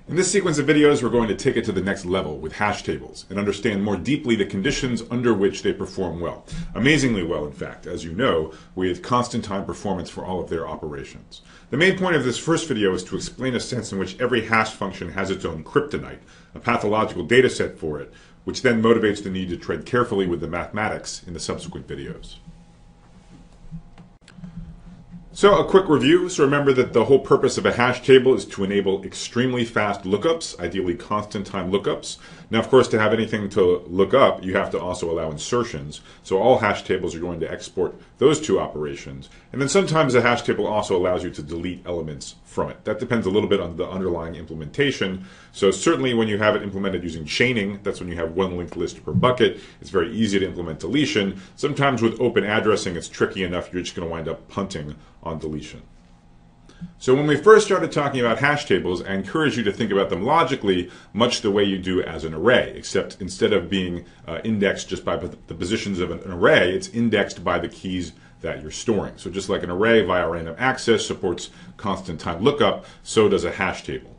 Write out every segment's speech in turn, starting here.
In this sequence of videos, we're going to take it to the next level with hash tables and understand more deeply the conditions under which they perform well. Amazingly well, in fact, as you know, with constant time performance for all of their operations. The main point of this first video is to explain a sense in which every hash function has its own kryptonite, a pathological data set for it, which then motivates the need to tread carefully with the mathematics in the subsequent videos. So a quick review. So remember that the whole purpose of a hash table is to enable extremely fast lookups, ideally constant time lookups. Now, of course, to have anything to look up, you have to also allow insertions. So all hash tables are going to export those two operations. And then sometimes a hash table also allows you to delete elements from it. That depends a little bit on the underlying implementation. So certainly when you have it implemented using chaining, that's when you have one linked list per bucket. It's very easy to implement deletion. Sometimes with open addressing, it's tricky enough you're just going to wind up punting on deletion. So when we first started talking about hash tables, I encourage you to think about them logically, much the way you do as an array, except instead of being indexed just by the positions of an array, it's indexed by the keys that you're storing. So just like an array via random access supports constant time lookup, so does a hash table.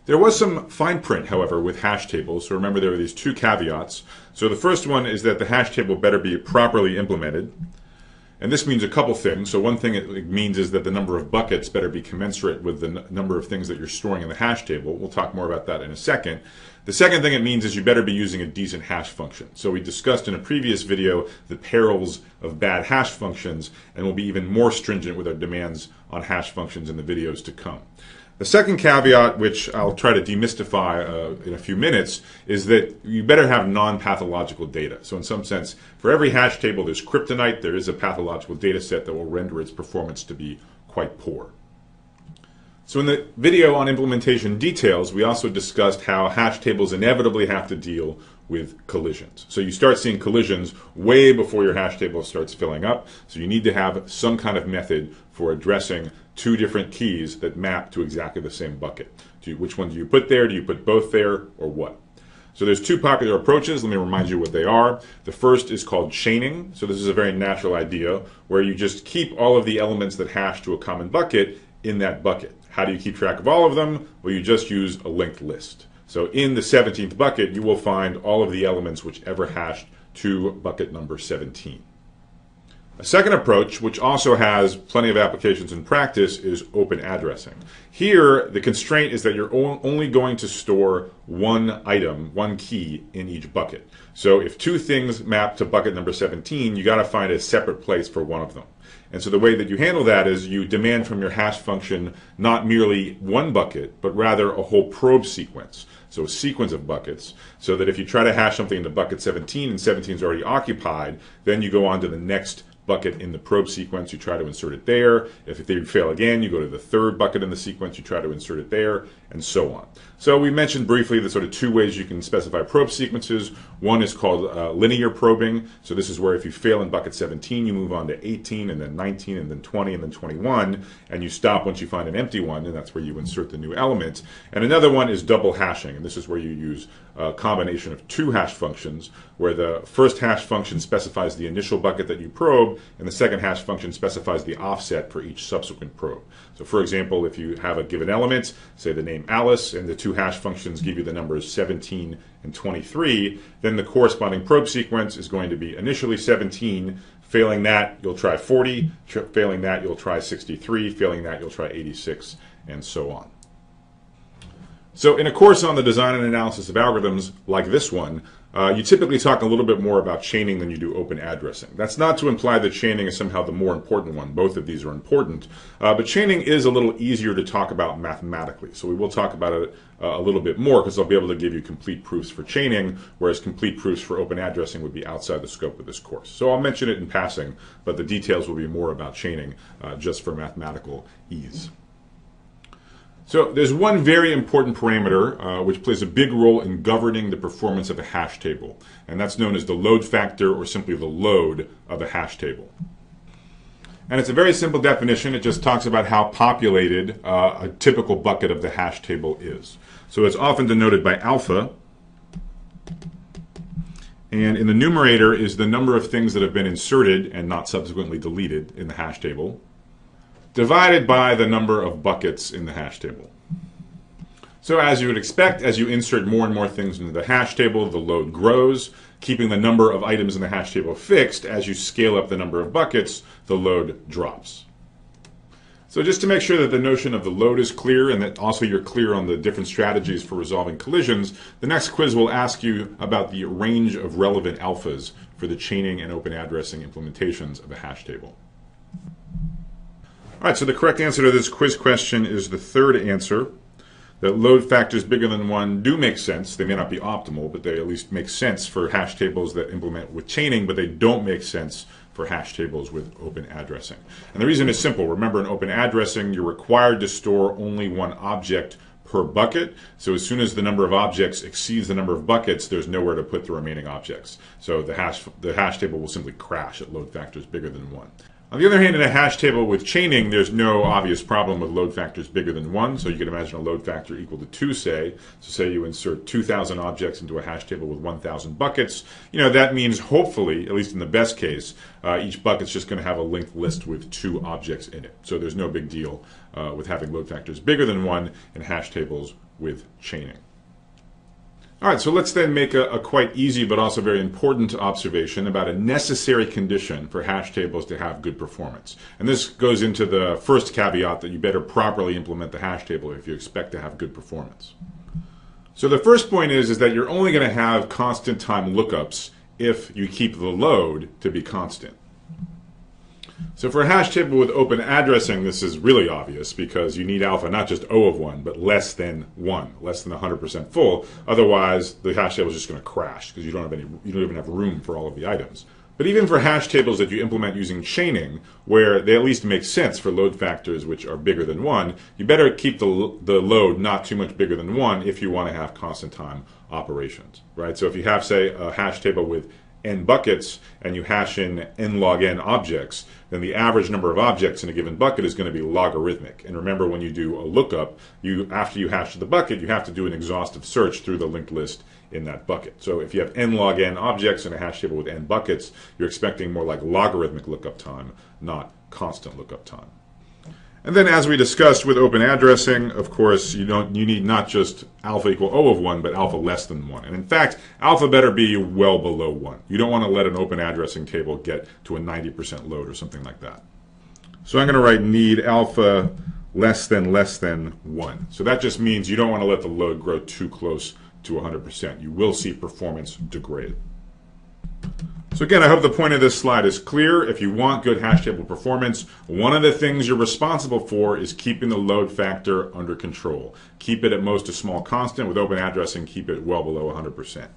There was some fine print, however, with hash tables. So remember there are these two caveats. So the first one is that the hash table better be properly implemented. And this means a couple things. So one thing it means is that the number of buckets better be commensurate with the number of things that you're storing in the hash table. We'll talk more about that in a second. The second thing it means is you better be using a decent hash function. So we discussed in a previous video the perils of bad hash functions, and we'll be even more stringent with our demands on hash functions in the videos to come. The second caveat, which I'll try to demystify in a few minutes, is that you better have non-pathological data. So in some sense, for every hash table there's kryptonite, there is a pathological data set that will render its performance to be quite poor. So in the video on implementation details, we also discussed how hash tables inevitably have to deal with collisions. So you start seeing collisions way before your hash table starts filling up. So you need to have some kind of method for addressing two different keys that map to exactly the same bucket. Which one do you put there? Do you put both there, or what? So there's two popular approaches. Let me remind you what they are. The first is called chaining. So this is a very natural idea where you just keep all of the elements that hash to a common bucket in that bucket. How do you keep track of all of them? Well, you just use a linked list. So in the 17th bucket, you will find all of the elements which ever hashed to bucket number 17. A second approach, which also has plenty of applications in practice, is open addressing. Here, the constraint is that you're only going to store one item, one key in each bucket. So if two things map to bucket number 17, you got to find a separate place for one of them. And so the way that you handle that is you demand from your hash function not merely one bucket, but rather a whole probe sequence. So a sequence of buckets, so that if you try to hash something into bucket 17 and 17 is already occupied, then you go on to the next bucket in the probe sequence, you try to insert it there. If they fail again, you go to the third bucket in the sequence, you try to insert it there, and so on. So we mentioned briefly the sort of two ways you can specify probe sequences. One is called linear probing. So this is where if you fail in bucket 17, you move on to 18, and then 19, and then 20, and then 21, and you stop once you find an empty one, and that's where you insert the new element. And another one is double hashing, and this is where you use a combination of two hash functions, where the first hash function specifies the initial bucket that you probe, and the second hash function specifies the offset for each subsequent probe. So for example, if you have a given element, say the name Alice, and the two hash functions give you the numbers 17 and 23, then the corresponding probe sequence is going to be initially 17. Failing that, you'll try 40. Failing that, you'll try 63. Failing that, you'll try 86, and so on. So in a course on the design and analysis of algorithms like this one, you typically talk a little bit more about chaining than you do open addressing. That's not to imply that chaining is somehow the more important one. Both of these are important. But chaining is a little easier to talk about mathematically. So we will talk about it a little bit more because I'll be able to give you complete proofs for chaining, whereas complete proofs for open addressing would be outside the scope of this course. So I'll mention it in passing, but the details will be more about chaining just for mathematical ease. So there's one very important parameter which plays a big role in governing the performance of a hash table, and that's known as the load factor, or simply the load of a hash table. And it's a very simple definition. It just talks about how populated a typical bucket of the hash table is. So it's often denoted by alpha, and in the numerator is the number of things that have been inserted and not subsequently deleted in the hash table, divided by the number of buckets in the hash table. So as you would expect, as you insert more and more things into the hash table, the load grows, keeping the number of items in the hash table fixed. As you scale up the number of buckets, the load drops. So just to make sure that the notion of the load is clear and that also you're clear on the different strategies for resolving collisions, the next quiz will ask you about the range of relevant alphas for the chaining and open addressing implementations of a hash table. All right, so the correct answer to this quiz question is the third answer, that load factors bigger than 1 do make sense. They may not be optimal, but they at least make sense for hash tables that implement with chaining, but they don't make sense for hash tables with open addressing. And the reason is simple. Remember, in open addressing, you're required to store only one object per bucket. So as soon as the number of objects exceeds the number of buckets, there's nowhere to put the remaining objects. So the hash table will simply crash at load factors bigger than 1. On the other hand, in a hash table with chaining, there's no obvious problem with load factors bigger than 1. So you can imagine a load factor equal to 2, say. So say you insert 2,000 objects into a hash table with 1,000 buckets. That means hopefully, at least in the best case, each bucket's just going to have a linked list with 2 objects in it. So there's no big deal with having load factors bigger than 1 in hash tables with chaining. All right, so let's then make a quite easy but also very important observation about a necessary condition for hash tables to have good performance. And this goes into the first caveat that you better properly implement the hash table if you expect to have good performance. So the first point is that you're only going to have constant time lookups if you keep the load to be constant. So for a hash table with open addressing, this is really obvious because you need alpha not just O of 1, but less than 1, less than 100% full. Otherwise, the hash table is just going to crash because you don't even have room for all of the items. But even for hash tables that you implement using chaining, where they at least make sense for load factors which are bigger than 1, you better keep the load not too much bigger than 1 if you want to have constant time operations, right? So if you have, say, a hash table with n buckets and you hash in n log n objects, then the average number of objects in a given bucket is going to be logarithmic. And remember, when you do a lookup, after you hash the bucket, you have to do an exhaustive search through the linked list in that bucket. So if you have n log n objects in a hash table with n buckets, you're expecting more like logarithmic lookup time, not constant lookup time. And then, as we discussed with open addressing, of course, you need not just alpha equal O of 1, but alpha less than 1. And in fact, alpha better be well below 1. You don't want to let an open addressing table get to a 90% load or something like that. So I'm going to write need alpha less than 1. So that just means you don't want to let the load grow too close to 100%. You will see performance degrade. So again, I hope the point of this slide is clear. If you want good hash table performance, one of the things you're responsible for is keeping the load factor under control. Keep it at most a small constant. With open addressing, keep it well below 100%.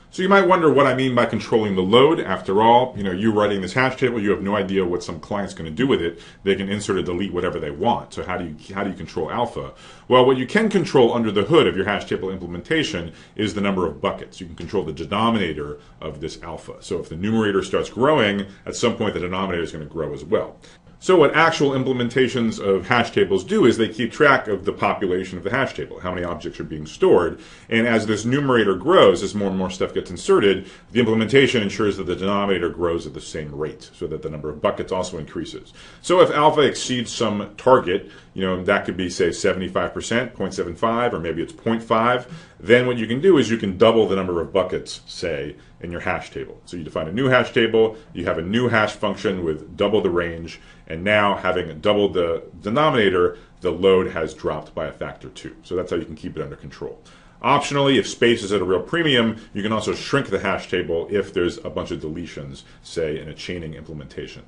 So you might wonder what I mean by controlling the load. After all, you writing this hash table, you have no idea what some client's going to do with it. They can insert or delete whatever they want. So how do you control alpha? Well, what you can control under the hood of your hash table implementation is the number of buckets. You can control the denominator of this alpha. So if the numerator starts growing, at some point the denominator is going to grow as well. So what actual implementations of hash tables do is they keep track of the population of the hash table, how many objects are being stored, and as this numerator grows, as more and more stuff gets inserted, the implementation ensures that the denominator grows at the same rate, so that the number of buckets also increases. So if alpha exceeds some target, that could be, say, 75%, 0.75, or maybe it's 0.5, then what you can do is you can double the number of buckets, say, in your hash table. So you define a new hash table, you have a new hash function with double the range, and now having doubled the denominator, the load has dropped by a factor 2. So that's how you can keep it under control. Optionally, if space is at a real premium, you can also shrink the hash table if there's a bunch of deletions, say, in a chaining implementation.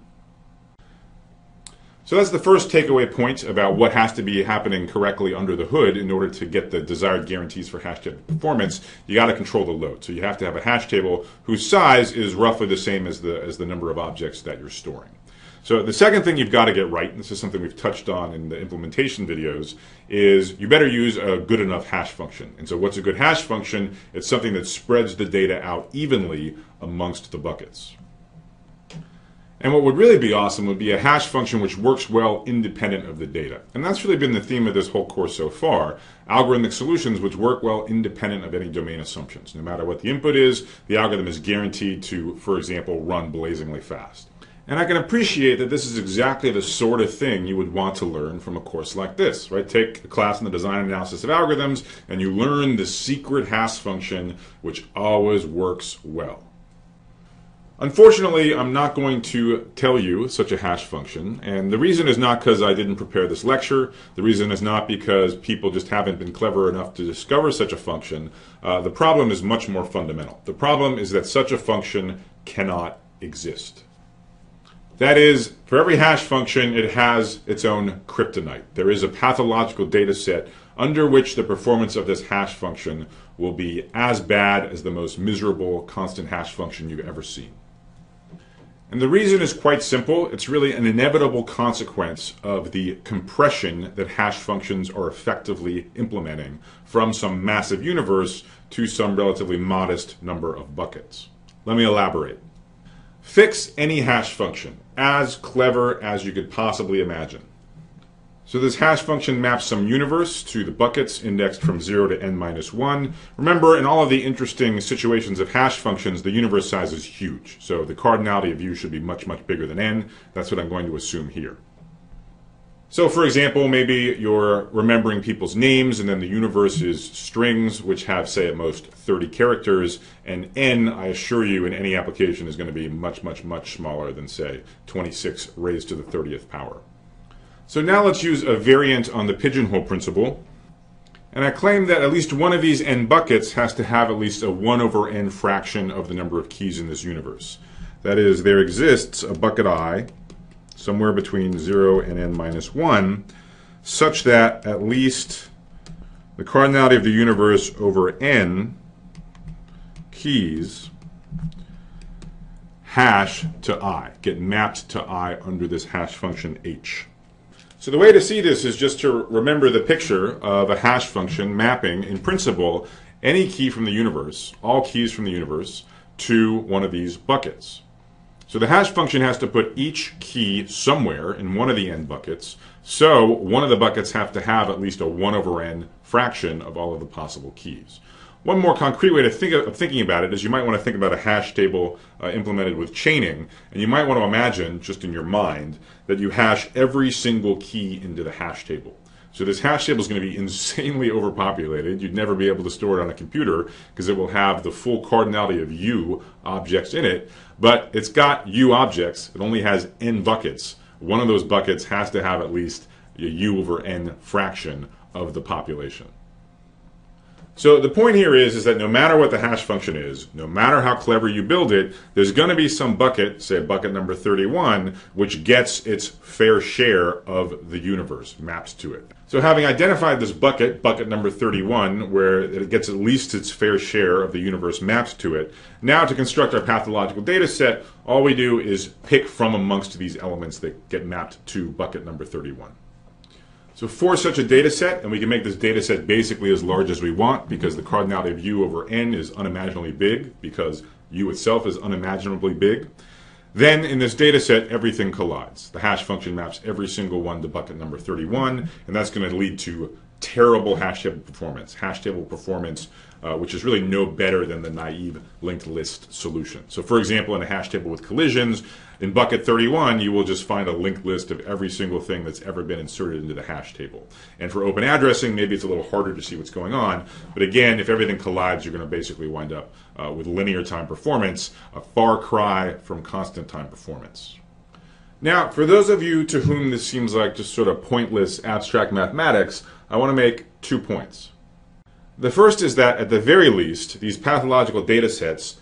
So that's the first takeaway point about what has to be happening correctly under the hood in order to get the desired guarantees for hash table performance. You got to control the load. So you have to have a hash table whose size is roughly the same as the number of objects that you're storing. So the second thing you've got to get right, and this is something we've touched on in the implementation videos, is you better use a good enough hash function. And so what's a good hash function? It's something that spreads the data out evenly amongst the buckets. And what would really be awesome would be a hash function which works well independent of the data. And that's really been the theme of this whole course so far. Algorithmic solutions which work well independent of any domain assumptions. No matter what the input is, the algorithm is guaranteed to, for example, run blazingly fast. And I can appreciate that this is exactly the sort of thing you would want to learn from a course like this, right? Take a class in the design and analysis of algorithms, and you learn the secret hash function, which always works well. Unfortunately, I'm not going to tell you such a hash function, and the reason is not because I didn't prepare this lecture. The reason is not because people just haven't been clever enough to discover such a function. The problem is much more fundamental. The problem is that such a function cannot exist. That is, for every hash function, it has its own kryptonite. There is a pathological data set under which the performance of this hash function will be as bad as the most miserable constant hash function you've ever seen. And the reason is quite simple. It's really an inevitable consequence of the compression that hash functions are effectively implementing from some massive universe to some relatively modest number of buckets. Let me elaborate. Fix any hash function, as clever as you could possibly imagine. So this hash function maps some universe to the buckets indexed from 0 to n-1. Remember, in all of the interesting situations of hash functions, the universe size is huge. So the cardinality of u should be much, much bigger than n. That's what I'm going to assume here. So for example, maybe you're remembering people's names, and then the universe is strings, which have, say, at most 30 characters, and n, I assure you, in any application is going to be much, much, much smaller than, say, 26 raised to the 30th power. So now let's use a variant on the pigeonhole principle, and I claim that at least one of these n buckets has to have at least a 1 over n fraction of the number of keys in this universe. That is, there exists a bucket I somewhere between 0 and n-1, such that at least the cardinality of the universe over n keys hash to I, get mapped to I under this hash function h. So the way to see this is just to remember the picture of a hash function mapping, in principle, any key from the universe, all keys from the universe, to one of these buckets. So the hash function has to put each key somewhere in one of the n buckets, so one of the buckets have to have at least a 1 over n fraction of all of the possible keys. One more concrete way to think of thinking about it is you might want to think about a hash table implemented with chaining, and you might want to imagine, just in your mind, that you hash every single key into the hash table. So this hash table is going to be insanely overpopulated. You'd never be able to store it on a computer because it will have the full cardinality of u objects in it, but it's got u objects. It only has n buckets. One of those buckets has to have at least a u over n fraction of the population. So the point here is that no matter what the hash function is, no matter how clever you build it, there's going to be some bucket, say bucket number 31, which gets its fair share of the universe, maps to it. So having identified this bucket, bucket number 31, where it gets at least its fair share of the universe mapped to it, now to construct our pathological data set, all we do is pick from amongst these elements that get mapped to bucket number 31. So for such a data set, and we can make this data set basically as large as we want because the cardinality of u over n is unimaginably big because u itself is unimaginably big, then in this data set everything collides. The hash function maps every single one to bucket number 31, and that's going to lead to terrible hash table performance. Hash table performance which is really no better than the naive linked list solution. So for example, in a hash table with collisions, in bucket 31, you will just find a linked list of every single thing that's ever been inserted into the hash table. And for open addressing, maybe it's a little harder to see what's going on. But again, if everything collides, you're going to basically wind up with linear time performance, a far cry from constant time performance. Now, for those of you to whom this seems like just sort of pointless abstract mathematics, I want to make 2 points. The first is that, at the very least, these pathological data sets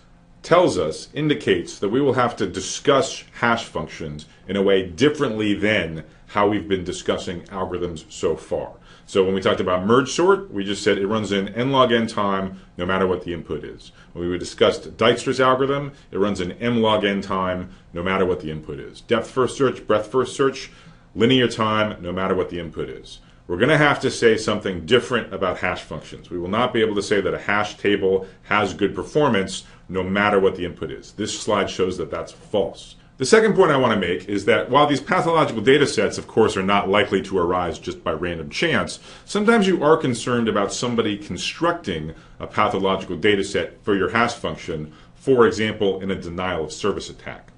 indicates that we will have to discuss hash functions in a way differently than how we've been discussing algorithms so far. So when we talked about merge sort, we just said it runs in n log n time no matter what the input is. When we discussed Dijkstra's algorithm, it runs in m log n time no matter what the input is. Depth first search, breadth first search, linear time no matter what the input is. We're going to have to say something different about hash functions. We will not be able to say that a hash table has good performance no matter what the input is. This slide shows that that's false. The second point I want to make is that while these pathological data sets, of course, are not likely to arise just by random chance, sometimes you are concerned about somebody constructing a pathological data set for your hash function, for example, in a denial of service attack.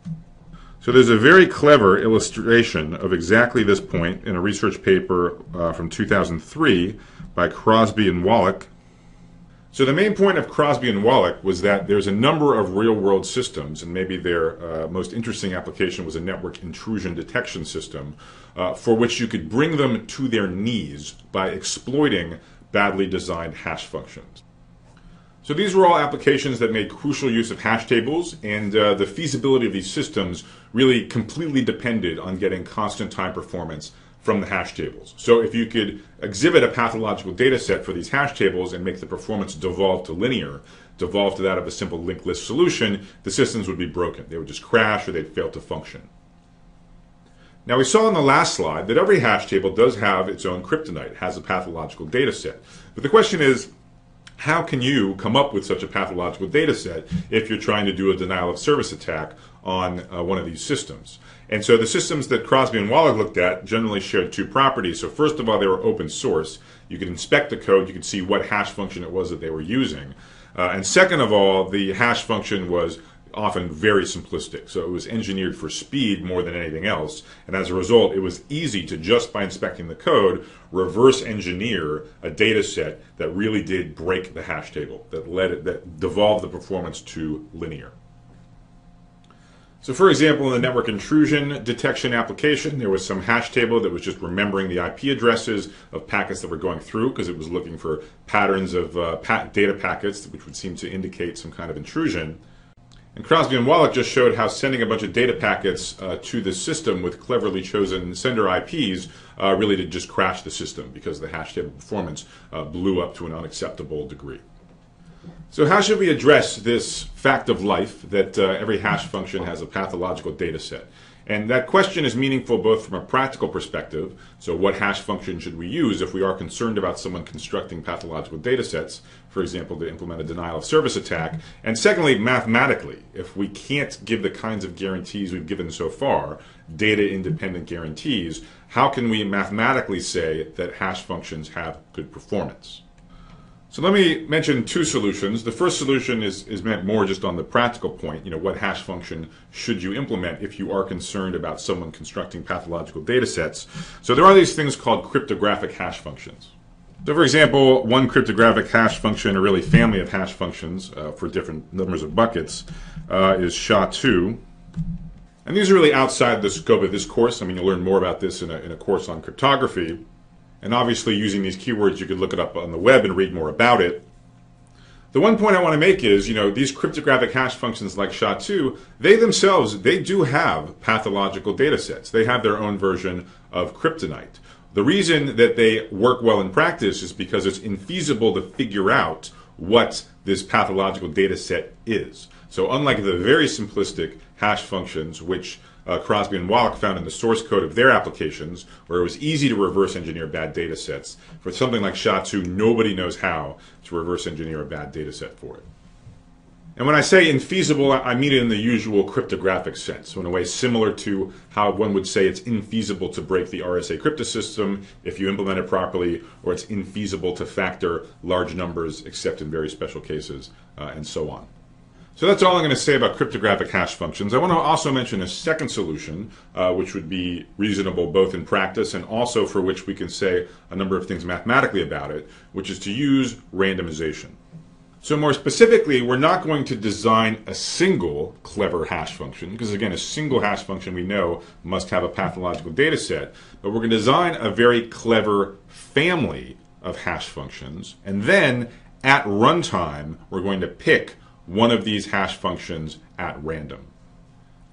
So there's a very clever illustration of exactly this point in a research paper from 2003 by Crosby and Wallach. So the main point of Crosby and Wallach was that there's a number of real-world systems, and maybe their most interesting application was a network intrusion detection system, for which you could bring them to their knees by exploiting badly designed hash functions. So these were all applications that made crucial use of hash tables, and the feasibility of these systems really completely depended on getting constant time performance from the hash tables. So if you could exhibit a pathological data set for these hash tables and make the performance devolve to linear, devolve to that of a simple linked list solution, the systems would be broken. They would just crash or they'd fail to function. Now we saw in the last slide that every hash table does have its own kryptonite, has a pathological data set. But the question is, how can you come up with such a pathological data set if you're trying to do a denial of service attack on one of these systems? And so the systems that Crosby and Wallach looked at generally shared two properties. So first of all, they were open source. You could inspect the code, you could see what hash function it was that they were using. And second of all, the hash function was often very simplistic. So it was engineered for speed more than anything else. And as a result, it was easy to, just by inspecting the code, reverse engineer a data set that really did break the hash table, that devolved the performance to linear. So for example, in the network intrusion detection application, there was some hash table that was just remembering the IP addresses of packets that were going through because it was looking for patterns of data packets which would seem to indicate some kind of intrusion. And Crosby and Wallach just showed how sending a bunch of data packets to the system with cleverly chosen sender IPs really did just crash the system because the hash table performance blew up to an unacceptable degree. So how should we address this fact of life that every hash function has a pathological data set? And that question is meaningful both from a practical perspective, so what hash function should we use if we are concerned about someone constructing pathological data sets, for example, to implement a denial of service attack, and secondly, mathematically, if we can't give the kinds of guarantees we've given so far, data-independent guarantees, how can we mathematically say that hash functions have good performance? So let me mention two solutions. The first solution is meant more just on the practical point, what hash function should you implement if you are concerned about someone constructing pathological data sets. So there are these things called cryptographic hash functions. So for example, one cryptographic hash function, or really family of hash functions for different numbers of buckets, is SHA-2. And these are really outside the scope of this course. I mean, you'll learn more about this in a course on cryptography. And obviously, using these keywords, you could look it up on the web and read more about it. The one point I want to make is, these cryptographic hash functions like SHA-2, they themselves, they do have pathological data sets. They have their own version of kryptonite. The reason that they work well in practice is because it's infeasible to figure out what this pathological data set is. So unlike the very simplistic hash functions, which Crosby and Wallach found in the source code of their applications, where it was easy to reverse engineer bad data sets, for something like SHA-2, nobody knows how to reverse engineer a bad data set for it. And when I say infeasible, I mean it in the usual cryptographic sense. So in a way similar to how one would say it's infeasible to break the RSA cryptosystem if you implement it properly, or it's infeasible to factor large numbers except in very special cases, and so on. So that's all I'm going to say about cryptographic hash functions. I want to also mention a second solution, which would be reasonable both in practice and also for which we can say a number of things mathematically about it, which is to use randomization. So more specifically, we're not going to design a single clever hash function, because again, a single hash function we know must have a pathological data set, but we're going to design a very clever family of hash functions, and then at runtime, we're going to pick one of these hash functions at random.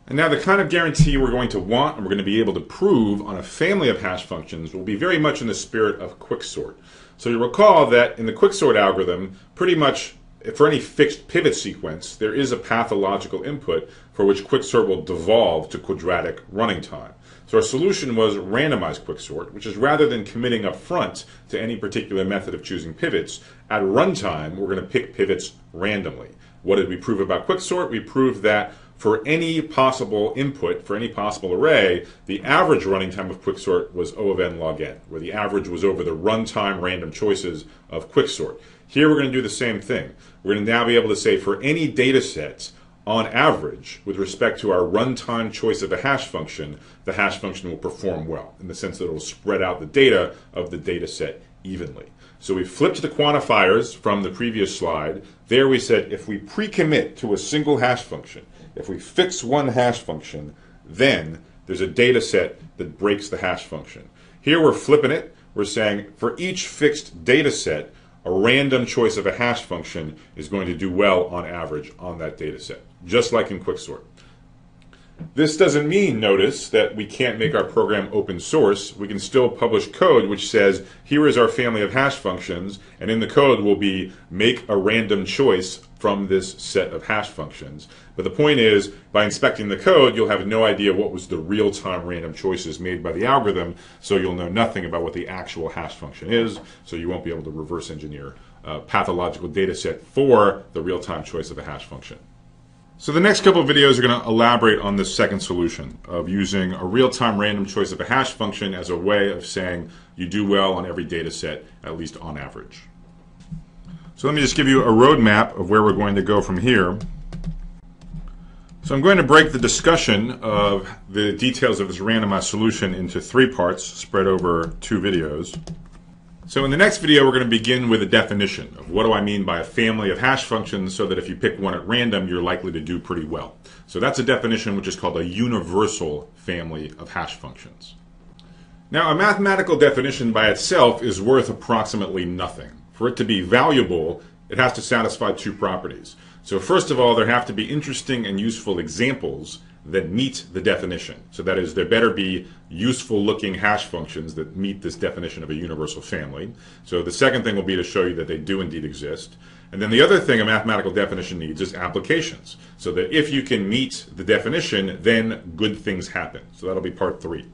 And now the kind of guarantee we're going to want and we're going to be able to prove on a family of hash functions will be very much in the spirit of quicksort. So you recall that in the quicksort algorithm, pretty much for any fixed pivot sequence, there is a pathological input for which quicksort will devolve to quadratic running time. So our solution was randomized quicksort, which is rather than committing up front to any particular method of choosing pivots, at runtime we're going to pick pivots randomly. What did we prove about quicksort? We proved that for any possible input, for any possible array, the average running time of quicksort was O of n log n, where the average was over the runtime random choices of quicksort. Here we're going to do the same thing. We're going to now be able to say for any data set on average, with respect to our runtime choice of a hash function, the hash function will perform well, in the sense that it will spread out the data of the data set evenly. So we flipped the quantifiers from the previous slide. There we said if we pre-commit to a single hash function, if we fix one hash function, then there's a data set that breaks the hash function. Here we're flipping it. We're saying for each fixed data set, a random choice of a hash function is going to do well on average on that data set, just like in Quicksort. This doesn't mean, notice, that we can't make our program open source. We can still publish code which says, here is our family of hash functions, and in the code will be make a random choice from this set of hash functions. But the point is, by inspecting the code, you'll have no idea what was the real-time random choices made by the algorithm, so you'll know nothing about what the actual hash function is, so you won't be able to reverse engineer a pathological data set for the real-time choice of a hash function. So the next couple of videos are going to elaborate on this second solution of using a real-time random choice of a hash function as a way of saying you do well on every data set, at least on average. So let me just give you a roadmap of where we're going to go from here. So I'm going to break the discussion of the details of this randomized solution into 3 parts spread over 2 videos. So in the next video, we're going to begin with a definition of what do I mean by a family of hash functions, so that if you pick one at random, you're likely to do pretty well. So that's a definition which is called a universal family of hash functions. Now, a mathematical definition by itself is worth approximately nothing. For it to be valuable, it has to satisfy 2 properties. So first of all, there have to be interesting and useful examples that meet the definition. So that is, there better be useful looking hash functions that meet this definition of a universal family. So the second thing will be to show you that they do indeed exist. And then the other thing a mathematical definition needs is applications. So that if you can meet the definition, then good things happen. So that'll be part 3.